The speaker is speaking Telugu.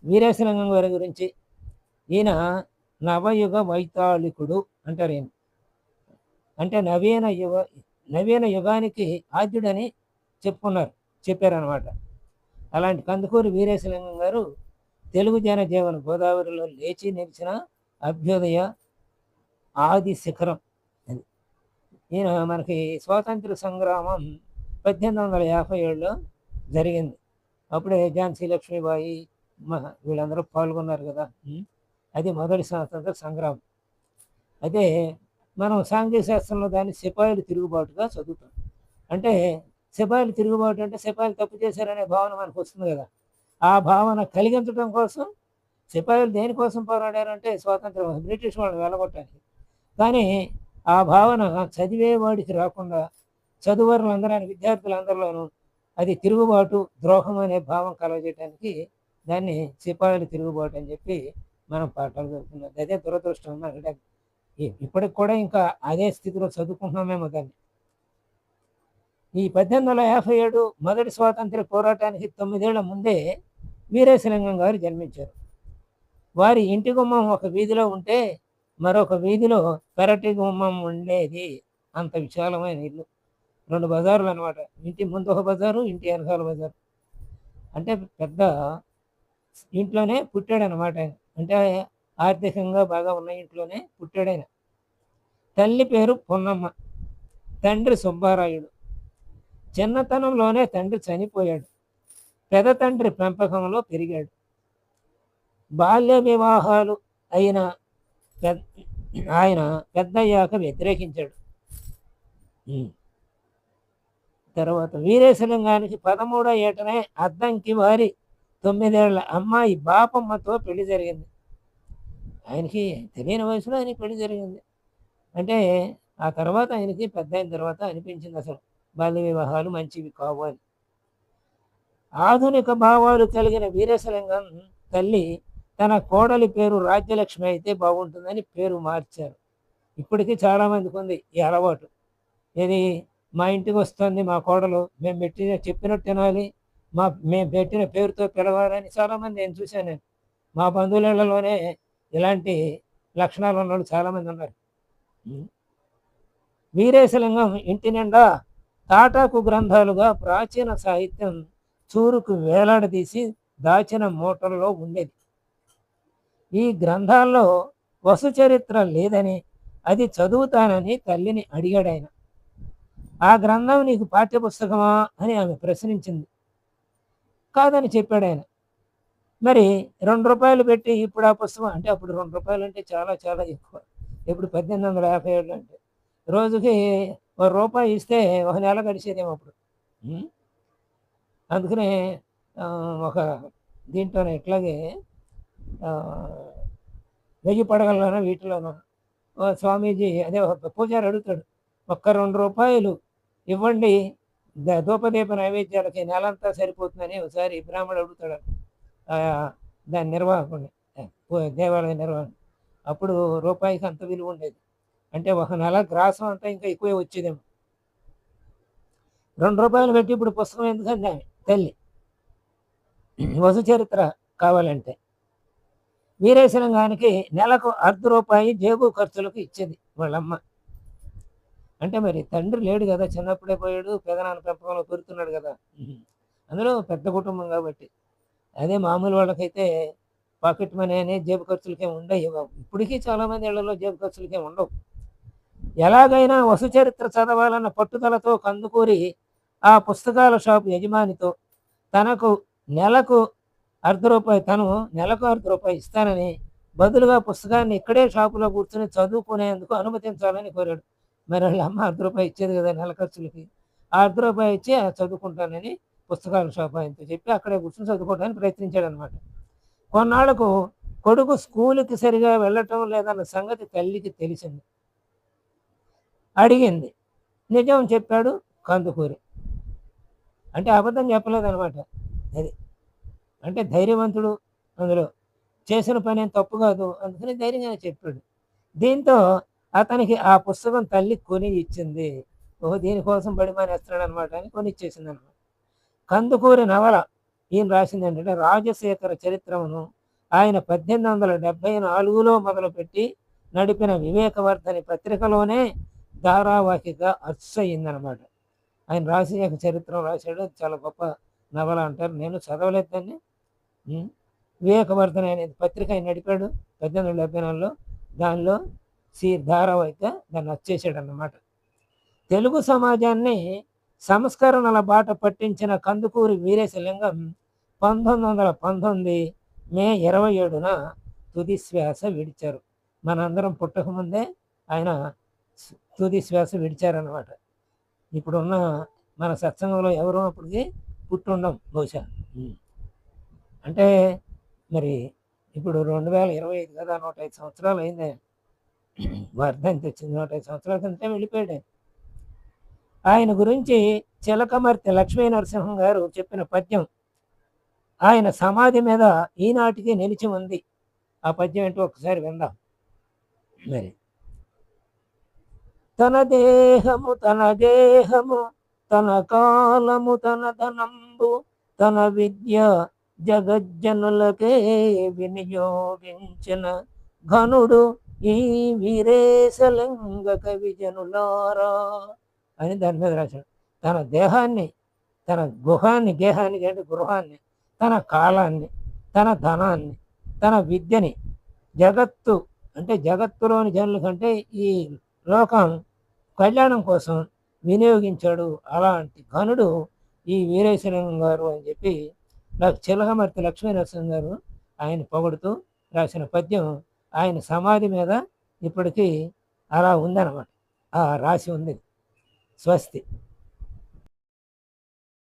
వీరేశలింగం గారి గురించి. ఈయన నవయుగ వైతాళికుడు అంటారు ఈయన. అంటే నవీన యుగానికి ఆద్యుడని చెప్పారనమాట. అలాంటి కందుకూరి వీరేశలింగం గారు తెలుగు జనజీవన గోదావరిలో లేచి నిలిచిన అభ్యుదయ ఆది శిఖరం. అది ఈయన మనకి స్వాతంత్ర సంగ్రామం 1857లో జరిగింది. అప్పుడే ఝాన్సీ లక్ష్మీబాయి వీళ్ళందరూ పాల్గొన్నారు కదా. అది మొదటి స్వాతంత్ర సంగ్రామం. అయితే మనం సాంఘిక శాస్త్రంలో దాన్ని సిపాయిలు తిరుగుబాటుగా చదువుతాం. అంటే సిపాయిలు తిరుగుబాటు అంటే సిపాయిలు తప్పు చేశారనే భావన మనకు వస్తుంది కదా. ఆ భావన కలిగించడం కోసం సిపాయిలు దేనికోసం పోరాడారంటే స్వాతంత్రం, బ్రిటిష్ వాళ్ళని వెళ్ళగొట్టడానికి. కానీ ఆ భావన చదివేవాడికి రాకుండా చదువరులందరూ విద్యార్థులందరిలోనూ అది తిరుగుబాటు, ద్రోహం అనే భావం కలగజేయడానికి దాన్ని సిపాయిలు తిరుగుబాటు అని చెప్పి మనం పాఠాలు చదువుతున్నాం. అదే దురదృష్టం. అంటే ఇప్పటికి కూడా ఇంకా అదే స్థితిలో చదువుకుంటున్నామేమో దాన్ని. ఈ 1857 మొదటి స్వాతంత్ర పోరాటానికి 9 ఏళ్ల ముందే వీరేశలింగం గారు జన్మించారు. వారి ఇంటి గుమ్మం ఒక వీధిలో ఉంటే మరొక వీధిలో పెరటి గుమ్మం ఉండేది. అంత విశాలమైన ఇల్లు. 2 బజార్లు అనమాట. ఇంటి ముందు ఒక బజారు, ఇంటి వెనకాల బజారు. అంటే పెద్ద ఇంట్లోనే పుట్టాడనమాట ఆయన. అంటే ఆర్థికంగా బాగా ఉన్న ఇంట్లోనే పుట్టాడాయన. తల్లి పేరు పొన్నమ్మ, తండ్రి సుబ్బారాయుడు. చిన్నతనంలోనే తండ్రి చనిపోయాడు. పెద్ద తండ్రి పెంపకంలో పెరిగాడు. బాల్య వివాహాలు ఆయన పెద్దయ్యాక వ్యతిరేకించాడు. తర్వాత వీరేశలింగానికి 13వ ఏటనే అద్దంకి వారి 9 ఏళ్ల అమ్మాయి బాపమ్మతో పెళ్లి జరిగింది. ఆయనకి తెలియని వయసులో ఆయనకి పెళ్లి జరిగింది. అంటే ఆ తర్వాత ఆయనకి పెద్ద అయిన తర్వాత అనిపించింది అసలు బాల్య వివాహాలు మంచివి కావు అని. ఆధునిక భావాలు కలిగిన వీరేశలింగం తల్లి తన కోడలి పేరు రాజ్యలక్ష్మి అయితే బాగుంటుందని పేరు మార్చారు. ఇప్పటికీ చాలామందికి ఉంది ఈ అలవాటు. ఇది మా ఇంటికి వస్తుంది మా కోడలు, మేము చెప్పినట్టు తినాలి, మేము పెట్టిన పేరుతో పిలవాలని చాలామంది నేను చూశాను. నేను మా బంధువులలోనే ఇలాంటి లక్షణాలు ఉన్నవాళ్ళు చాలామంది ఉన్నారు. వీరేశలింగం ఇంటి నిండా తాటాకు గ్రంథాలుగా ప్రాచీన సాహిత్యం చూరుకు వేలాడదీసి దాచిన మూటల్లో ఉండేది. ఈ గ్రంథాల్లో వసు చరిత్ర లేదని, అది చదువుతానని తల్లిని అడిగాడు ఆయన. ఆ గ్రంథం నీకు పాఠ్యపుస్తకమా అని ఆమె ప్రశ్నించింది. కాదని చెప్పాడు ఆయన. మరి 2 రూపాయలు పెట్టి ఇప్పుడు ఆ పుస్తకం, అంటే అప్పుడు 2 రూపాయలు అంటే చాలా చాలా ఎక్కువ. ఇప్పుడు 1857 అంటే రోజుకి ₹1 ఇస్తే ఒక నెల గడిచేదేమో అప్పుడు. అందుకనే ఒక దీంట్లోనే ఇట్లాగే 1000 పడగల్లోనో వీటిలోనో స్వామీజీ అదే పూజారి అడుగుతాడు, ఒక్క 2 రూపాయలు ఇవ్వండి ధూపదీప నైవేద్యాలకి నెలంతా సరిపోతుందని ఒకసారి బ్రాహ్మణుడు అడుగుతాడు దాని నిర్వాహకుడిని, దేవాలయ నిర్వహణ. అప్పుడు రూపాయికి అంత విలువ ఉండేది. అంటే ఒక నెల గ్రాసం అంతా ఇంకా ఎక్కువే వచ్చేదేమో. 2 రూపాయలు పెట్టి ఇప్పుడు పుస్తకం ఎందుకంటే తల్లి వసు చరిత్ర కావాలంటే. వీరేశలింగానికి నెలకు ₹1/2 జేబు ఖర్చులకు ఇచ్చేది వాళ్ళమ్మ. అంటే మరి తండ్రి లేడు కదా, చిన్నప్పుడే పోయాడు, పెదనాన్న పెంపకంలో పెరుగుతున్నాడు కదా. అందులో పెద్ద కుటుంబం కాబట్టి. అదే మామూలు వాళ్ళకైతే పాకెట్ మనీ అనే జేబు ఖర్చులకే ఉండవు. ఇప్పటికీ చాలామంది ఇళ్లలో జేబు ఖర్చులకే ఉండవు. ఎలాగైనా వసు చరిత్ర చదవాలన్న పట్టుదలతో కందుకూరి ఆ పుస్తకాల షాపు యజమానితో తనకు నెలకు ₹1/2 ఇస్తానని, బదులుగా పుస్తకాన్ని ఇక్కడే షాపులో కూర్చొని చదువుకునేందుకు అనుమతించాలని కోరాడు. మరి వాళ్ళ అమ్మ ₹1 ఇచ్చేది కదా నెల ఖర్చులకి. ఆ ₹1 ఇచ్చి చదువుకుంటానని పుస్తకాల షాపు ఆయనతో చెప్పి అక్కడే కూర్చొని చదువుకోవడానికి ప్రయత్నించాడు అనమాట. కొన్నాళ్లకు కొడుకు స్కూలుకి సరిగా వెళ్ళటం లేదన్న సంగతి తల్లికి తెలిసింది. అడిగింది. నిజం చెప్పాడు కందుకూరి. అంటే అబద్ధం చెప్పలేదనమాట. అది అంటే ధైర్యవంతుడు, అందులో చేసిన పని ఏం తప్పు కాదు, అందుకని ధైర్యంగా చెప్పాడు. దీంతో అతనికి ఆ పుస్తకం తల్లి కొని ఇచ్చింది. ఓహో, దీనికోసం బడి మానేస్తున్నాడు అనమాట అని కొని ఇచ్చేసింది అనమాట. కందుకూరి నవల ఈయన రాసింది ఏంటంటే రాజశేఖర చరిత్రమును ఆయన 1874లో మొదలుపెట్టి నడిపిన వివేకవర్ధని పత్రికలోనే ధారావాహిక అచ్చయిందనమాట. ఆయన రాజశేఖర చరిత్ర రాశాడు. అది చాలా గొప్ప నవల అంటారు. నేను చదవలేదు దాన్ని. వివేకవర్ధని అనే పత్రిక ఆయన నడిపాడు 1874లో. దానిలో ధారావాహిక దాన్ని వచ్చేసాడు అన్నమాట. తెలుగు సమాజాన్ని సంస్కరణల బాట పట్టించిన కందుకూరి వీరేశలింగం 1919 మే 27న తుది శ్వాస విడిచారు. మనందరం పుట్టకముందే ఆయన తుది శ్వాస విడిచారన్నమాట. ఇప్పుడున్న మన సత్సంగంలో ఎవరు అప్పటికి పుట్టుండం బహుశా. అంటే మరి ఇప్పుడు 2025 కదా, 105 సంవత్సరాలు అయిందే. వర్ధంతి వచ్చింది. 105 సంవత్సరాల కిందటే వెళ్ళిపోయాడు. ఆయన గురించి చిలకమర్తి లక్ష్మీ నరసింహం గారు చెప్పిన పద్యం ఆయన సమాధి మీద ఈనాటికి నిలిచి ఉంది. ఆ పద్యం ఏంటో ఒకసారి విందాం. మరి తన దేహము తన కాలము తన ధనంబు తన విద్య జగజ్జనులకే వినియోగించిన ఘనుడు ఈ వీరేశలింగ కవిజనులారా అని దాని మీద రాశాడు. తన దేహాన్ని, తన గేహానికి అంటే గృహాన్ని, తన కాలాన్ని, తన ధనాన్ని, తన విద్యని జగత్తు అంటే జగత్తులోని జనుల కంటే ఈ లోకం కళ్యాణం కోసం వినియోగించాడు. అలాంటి ఘనుడు ఈ వీరేశలింగం గారు అని చెప్పి చిలకమర్తి లక్ష్మీ నరసింహం గారు ఆయన పొగుడుతూ రాసిన పద్యం ఆయన సమాధి మీద ఇప్పటికీ అలా ఉందన్నమాట. రాసి ఉంది. స్వస్తి.